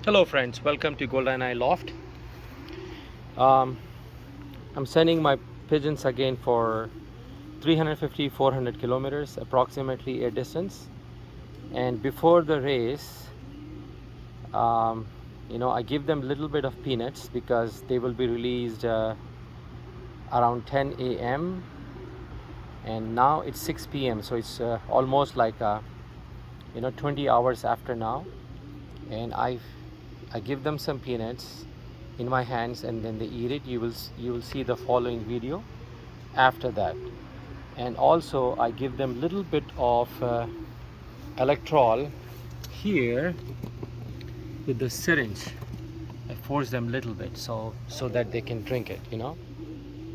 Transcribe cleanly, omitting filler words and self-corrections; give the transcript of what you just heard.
Hello friends, welcome to Eye Loft. Um, I'm sending my pigeons again for 350-400 kilometers approximately air distance, and before the race um, I give them a little bit of peanuts because they will be released around 10 a.m. and now it's 6 p.m. so it's almost like 20 hours after now, and I give them some peanuts in my hands and then they eat it. You will see the following video after that. And also I give them little bit of electrol here with the syringe. I force them little bit so that they can drink it.